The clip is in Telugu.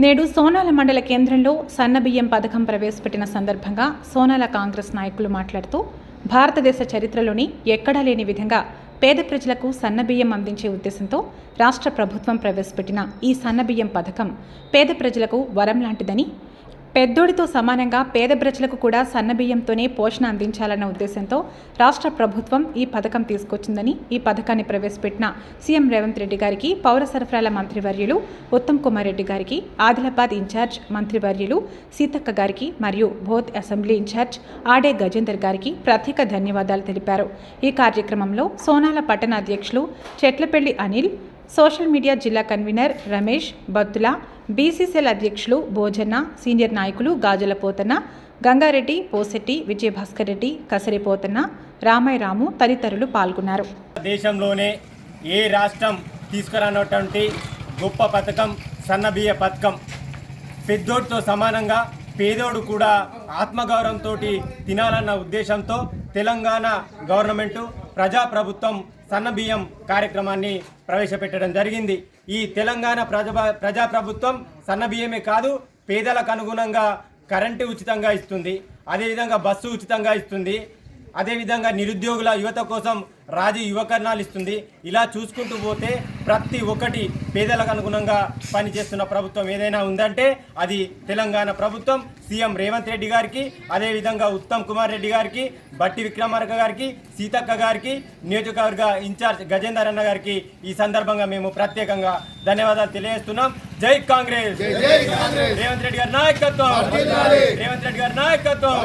నేడు సోనాల మండల కేంద్రంలో సన్నబియ్యం పథకం ప్రవేశపెట్టిన సందర్భంగా సోనాల కాంగ్రెస్ నాయకులు మాట్లాడుతూ భారతదేశ చరిత్రలోని ఎక్కడా లేని విధంగా పేద ప్రజలకు సన్నబియ్యం అందించే ఉద్దేశంతో రాష్ట్ర ప్రభుత్వం ప్రవేశపెట్టిన ఈ సన్నబియ్యం పథకం పేద ప్రజలకు వరం లాంటిదని, పెద్దోడితో సమానంగా పేద ప్రజలకు కూడా సన్నబియ్యంతోనే పోషణ అందించాలన్న ఉద్దేశంతో రాష్ట్ర ప్రభుత్వం ఈ పథకం తీసుకొచ్చిందని, ఈ పథకాన్ని ప్రవేశపెట్టిన సీఎం రేవంత్ రెడ్డి గారికి, పౌర సరఫరాల మంత్రివర్యులు ఉత్తమ్ కుమార్ రెడ్డి గారికి, ఆదిలాబాద్ ఇన్ఛార్జ్ మంత్రివర్యులు సీతక్క గారికి మరియు బోధ్ అసెంబ్లీ ఇన్ఛార్జ్ ఆడే గజేందర్ గారికి ప్రత్యేక ధన్యవాదాలు తెలిపారు. ఈ కార్యక్రమంలో సోనాల పట్టణ అధ్యక్షులు చెట్లపల్లి అనిల్, సోషల్ మీడియా జిల్లా కన్వీనర్ రమేష్ బత్తుల, బీసీసీఎల్ అధ్యక్షులు భోజన్న, సీనియర్ నాయకులు గాజుల పోతన్న, గంగారెడ్డి, పోసెట్టి, విజయభాస్కర్ రెడ్డి, కసరి పోతన్న, రామయ్య రాము తదితరులు పాల్గొన్నారు. దేశంలోనే ఏ రాష్ట్రం తీసుకురానటువంటి గొప్ప పథకం సన్నబియ్య పథకం. పెద్దోడితో సమానంగా పేదోడు కూడా ఆత్మగౌరవంతో తినాలన్న ఉద్దేశంతో తెలంగాణ గవర్నమెంటు ప్రజాప్రభుత్వం సన్నబియ్యం కార్యక్రమాన్ని ప్రవేశపెట్టడం జరిగింది. ఈ తెలంగాణ ప్రజాప్రభుత్వం సన్నబియ్యమే కాదు, పేదలకు అనుగుణంగా కరెంటు ఉచితంగా ఇస్తుంది, అదేవిధంగా బస్సు ఉచితంగా ఇస్తుంది, అదేవిధంగా నిరుద్యోగుల యువత కోసం రాజీ యువకరణాలు ఇస్తుంది. ఇలా చూసుకుంటూ పోతే ప్రతి ఒక్కటి పేదలకు అనుగుణంగా పనిచేస్తున్న ప్రభుత్వం ఏదైనా ఉందంటే అది తెలంగాణ ప్రభుత్వం. సీఎం రేవంత్ రెడ్డి గారికి, అదేవిధంగా ఉత్తమ్ కుమార్ రెడ్డి గారికి, బట్టి విక్రమార్క గారికి, సీతక్క గారికి, నియోజకవర్గ ఇన్ఛార్జ్ గజేందర్ అన్న గారికి ఈ సందర్భంగా మేము ప్రత్యేకంగా ధన్యవాదాలు తెలియజేస్తున్నాం. జై కాంగ్రెస్! రేవంత్ రెడ్డి గారి నాయకత్వం! రేవంత్ రెడ్డి గారి నాయకత్వం!